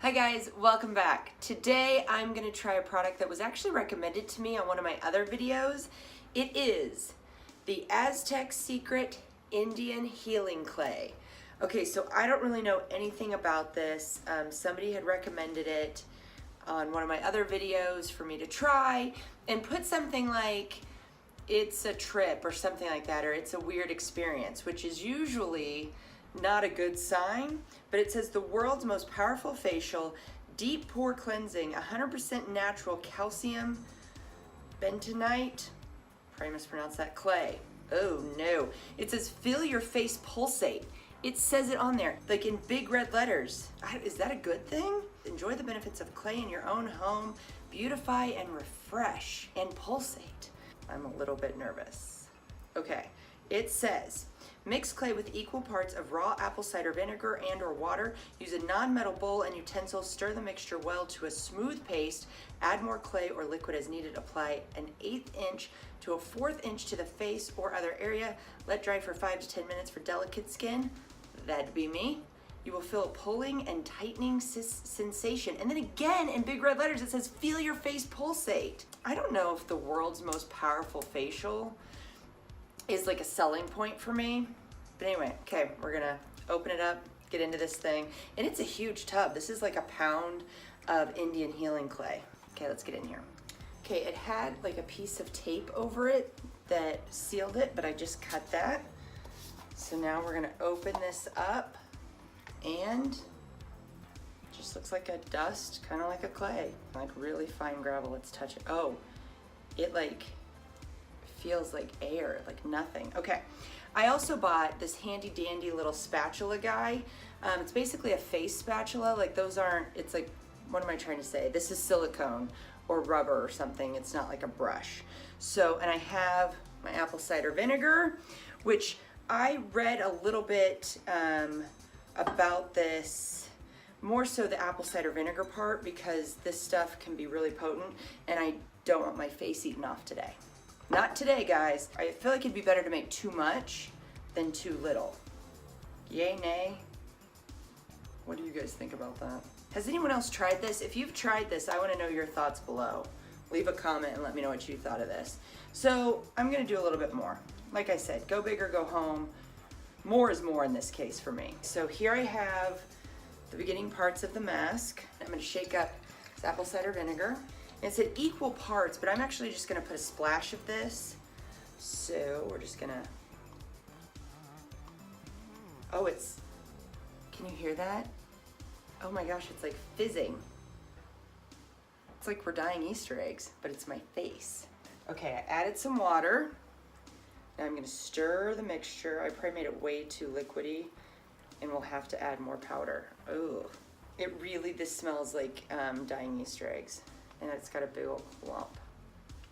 Hi guys, welcome back. Today I'm going to try a product that was actually recommended to me on one of my other videos. It is the Aztec Secret Indian Healing Clay. Okay, so I don't really know anything about this. Somebody had recommended it on one of my other videos for me to try and put something like it's a trip or something like that, or it's a weird experience, which is usually not a good sign, but it says the world's most powerful facial, deep pore cleansing, 100% natural calcium bentonite, probably mispronounced that, clay. Oh no. It says feel your face pulsate. It says it on there, like in big red letters. Is that a good thing? Enjoy the benefits of clay in your own home. Beautify and refresh and pulsate. I'm a little bit nervous. Okay, it says, mix clay with equal parts of raw apple cider vinegar and or water. Use a non-metal bowl and utensil. Stir the mixture well to a smooth paste. Add more clay or liquid as needed. Apply an 1/8 inch to a 1/4 inch to the face or other area. Let dry for 5 to 10 minutes for delicate skin. That'd be me. You will feel a pulling and tightening sensation. And then again, in big red letters, it says, feel your face pulsate. I don't know if the world's most powerful facial is like a selling point for me. But anyway, okay, we're gonna open it up, get into this thing. And it's a huge tub. This is like a pound of Indian healing clay. Okay, let's get in here. Okay, it had like a piece of tape over it that sealed it, but I just cut that. So now we're gonna open this up, and it just looks like a dust, kind of like a clay, like really fine gravel. Let's touch it. Oh, it like feels like air, like nothing. Okay, I also bought this handy dandy little spatula guy. It's basically a face spatula. Like those aren't, it's like, what am I trying to say? This is silicone or rubber or something. It's not like a brush. So, and I have my apple cider vinegar, which I read a little bit about this, more so the apple cider vinegar part, because this stuff can be really potent and I don't want my face eaten off today. Not today, guys. I feel like it'd be better to make too much than too little. Yay, nay? What do you guys think about that? Has anyone else tried this? If you've tried this, I want to know your thoughts below. Leave a comment and let me know what you thought of this. So I'm going to do a little bit more. Like I said, go big or go home. More is more in this case for me. So here I have the beginning parts of the mask. I'm going to shake up this apple cider vinegar. It said equal parts, but I'm actually just gonna put a splash of this. So we're just gonna, oh, it's, can you hear that? Oh my gosh, it's like fizzing. It's like we're dyeing Easter eggs, but it's my face. Okay, I added some water. Now I'm gonna stir the mixture. I probably made it way too liquidy, and we'll have to add more powder. Oh, it really, this smells like dyeing Easter eggs. And it's got a big old lump.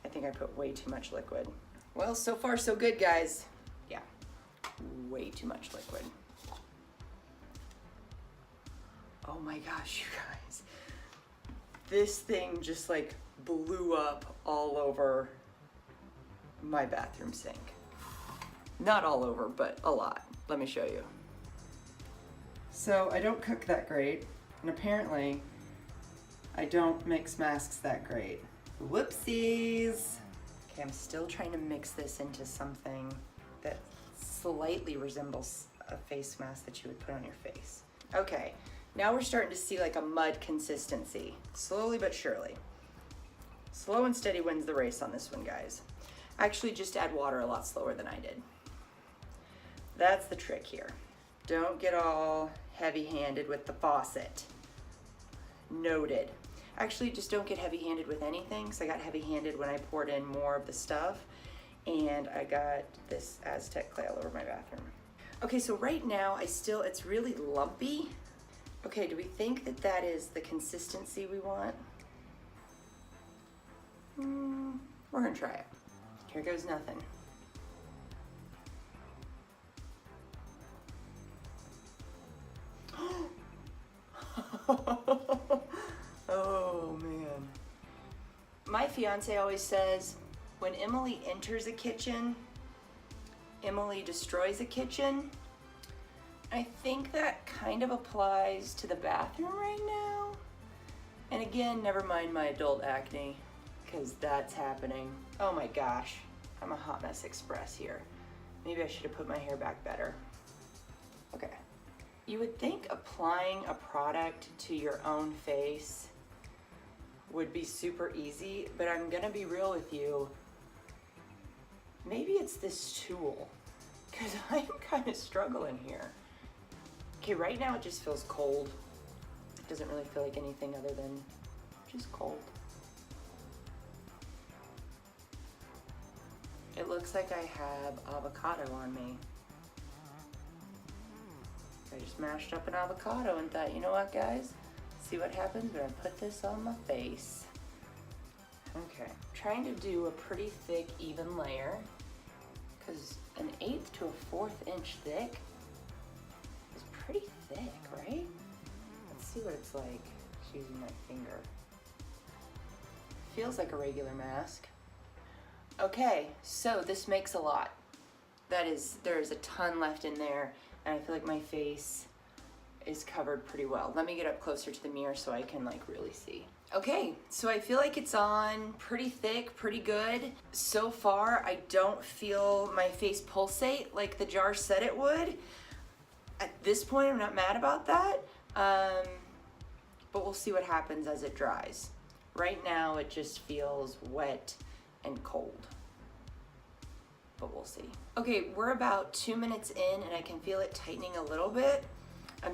I think I put way too much liquid. Well, so far so good, guys. Yeah, way too much liquid. Oh my gosh, you guys. This thing just like blew up all over my bathroom sink. Not all over, but a lot. Let me show you. So I don't cook that great, and apparently I don't mix masks that great. Whoopsies. Okay, I'm still trying to mix this into something that slightly resembles a face mask that you would put on your face. Okay, now we're starting to see like a mud consistency, slowly but surely. Slow and steady wins the race on this one, guys. Actually, just add water a lot slower than I did. That's the trick here. Don't get all heavy-handed with the faucet. Noted. Actually, just don't get heavy-handed with anything, because I got heavy-handed when I poured in more of the stuff, and I got this Aztec clay all over my bathroom. Okay, so right now, it's really lumpy. Okay, do we think that that is the consistency we want? We're gonna try it. Here goes nothing. Oh man. My fiance always says, when Emily enters a kitchen, Emily destroys a kitchen. I think that kind of applies to the bathroom right now. And again, never mind my adult acne, because that's happening. Oh my gosh, I'm a hot mess express here. Maybe I should have put my hair back better. Okay. You would think applying a product to your own face would be super easy, but I'm gonna be real with you. Maybe it's this tool, because I'm kind of struggling here. Okay, right now it just feels cold. It doesn't really feel like anything other than just cold. It looks like I have avocado on me. I just mashed up an avocado and thought, you know what, guys? See what happens when I put this on my face. Okay, trying to do a pretty thick, even layer, because an 1/8 to a 1/4 inch thick is pretty thick, right? Let's see what it's like just using my finger. Feels like a regular mask. Okay, so this makes a lot. There is a ton left in there, and I feel like my face is covered pretty well. Let me get up closer to the mirror so I can like really see. Okay, so I feel like it's on pretty thick, pretty good. So far, I don't feel my face pulsate like the jar said it would. At this point, I'm not mad about that, but we'll see what happens as it dries. Right now, it just feels wet and cold, but we'll see. Okay, we're about 2 minutes in and I can feel it tightening a little bit.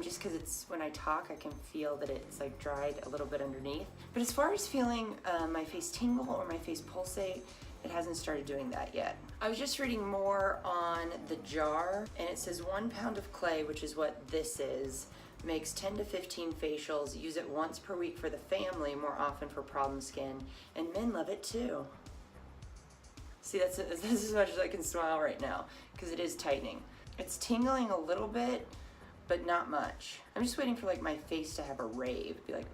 Just because it's, when I talk, I can feel that it's like dried a little bit underneath. But as far as feeling my face tingle or my face pulsate, it hasn't started doing that yet. I was just reading more on the jar, and it says 1 pound of clay, which is what this is, makes 10 to 15 facials. Use it once per week for the family, more often for problem skin, and men love it too. See, that's as much as I can smile right now, because it is tightening. It's tingling a little bit, but not much. I'm just waiting for like my face to have a rave, be like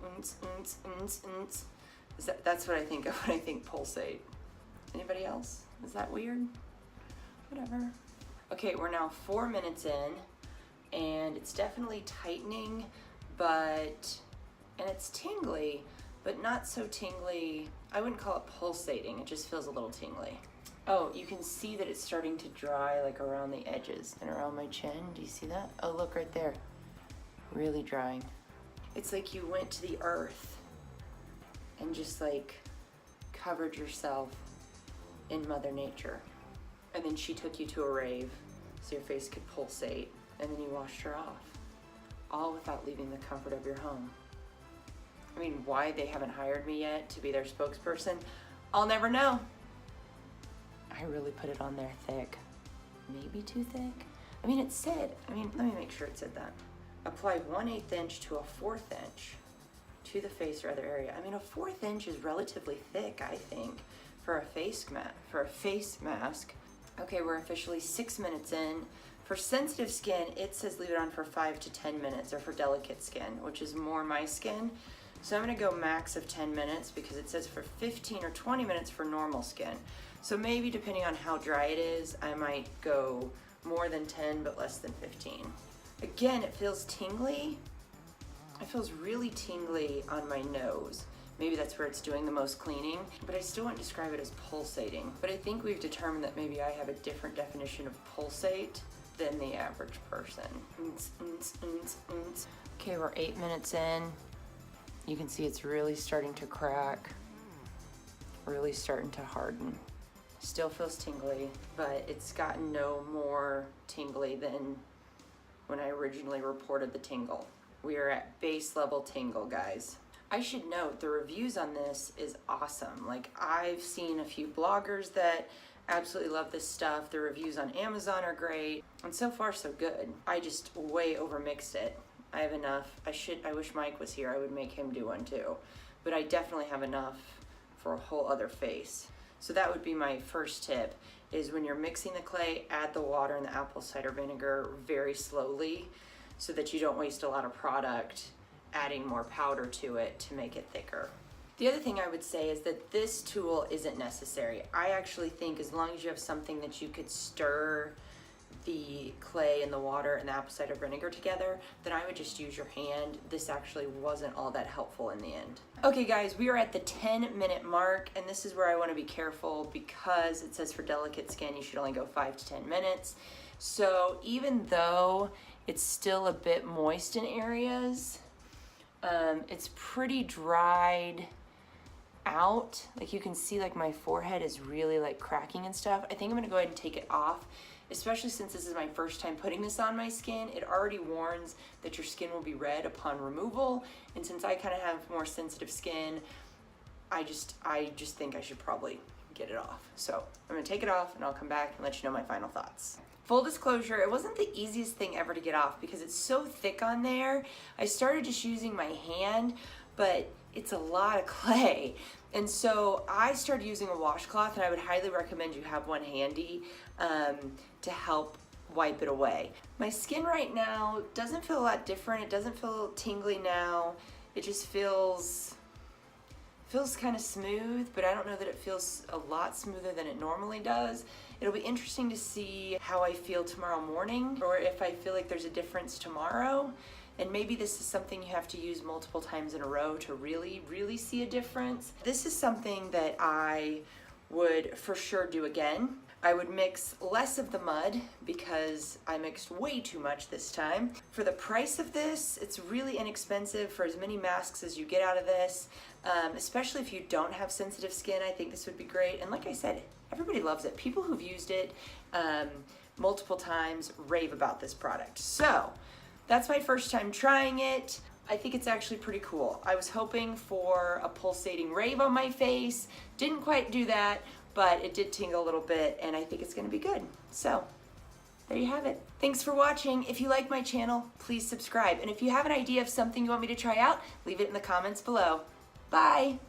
That's what I think of when I think pulsate. Anybody else? Is that weird? Whatever. Okay, we're now 4 minutes in, and it's definitely tightening, and it's tingly, but not so tingly. I wouldn't call it pulsating, it just feels a little tingly. Oh, you can see that it's starting to dry like around the edges and around my chin. Do you see that? Oh, look right there. Really drying. It's like you went to the earth and just like covered yourself in Mother Nature. And then she took you to a rave so your face could pulsate, and then you washed her off. All without leaving the comfort of your home. I mean, why they haven't hired me yet to be their spokesperson, I'll never know. I really put it on there thick. Maybe too thick? I mean, it said, let me make sure it said that. Apply 1/8 inch to a 1/4 inch to the face or other area. I mean, a 1/4 inch is relatively thick, I think, for a face mask. Okay, we're officially 6 minutes in. For sensitive skin, it says leave it on for 5 to 10 minutes, or for delicate skin, which is more my skin. So I'm gonna go max of 10 minutes because it says for 15 or 20 minutes for normal skin. So maybe depending on how dry it is, I might go more than 10 but less than 15. Again, it feels tingly. It feels really tingly on my nose. Maybe that's where it's doing the most cleaning, but I still wouldn't describe it as pulsating. But I think we've determined that maybe I have a different definition of pulsate than the average person. Okay, we're 8 minutes in. You can see it's really starting to crack, really starting to harden. Still feels tingly, but it's gotten no more tingly than when I originally reported the tingle. We are at base level tingle, guys. I should note the reviews on this is awesome. Like, I've seen a few bloggers that absolutely love this stuff. The reviews on Amazon are great, and so far so good. I just way overmixed it. I have enough. I wish Mike was here. I would make him do one too. But I definitely have enough for a whole other face. So that would be my first tip, is when you're mixing the clay, add the water and the apple cider vinegar very slowly so that you don't waste a lot of product adding more powder to it to make it thicker. The other thing I would say is that this tool isn't necessary. I actually think as long as you have something that you could stir the clay and the water and the apple cider vinegar together, then I would just use your hand. This actually wasn't all that helpful in the end. Okay guys, we are at the 10-minute mark, and this is where I want to be careful because it says for delicate skin you should only go 5 to 10 minutes. So even though it's still a bit moist in areas, it's pretty dried out. Like you can see, like my forehead is really like cracking and stuff. I think I'm gonna go ahead and take it off, especially since this is my first time putting this on my skin. It already warns that your skin will be red upon removal, and since I kind of have more sensitive skin, I just think I should probably get it off. So I'm gonna take it off and I'll come back and let you know my final thoughts. Full disclosure, it wasn't the easiest thing ever to get off because it's so thick on there. I started just using my hand, but it's a lot of clay. And so I started using a washcloth, and I would highly recommend you have one handy to help wipe it away. My skin right now doesn't feel a lot different. It doesn't feel tingly now. It just feels kind of smooth, but I don't know that it feels a lot smoother than it normally does. It'll be interesting to see how I feel tomorrow morning, or if I feel like there's a difference tomorrow. And maybe this is something you have to use multiple times in a row to really see a difference. This is something that I would for sure do again. I would mix less of the mud because I mixed way too much this time. For the price of this, it's really inexpensive for as many masks as you get out of this. Especially if you don't have sensitive skin, I think this would be great. And like I said, everybody loves it. People who've used it multiple times rave about this product. So that's my first time trying it. I think it's actually pretty cool. I was hoping for a pulsating rave on my face. Didn't quite do that, but it did tingle a little bit, and I think it's gonna be good. So there you have it. Thanks for watching. If you like my channel, please subscribe. And if you have an idea of something you want me to try out, leave it in the comments below. Bye.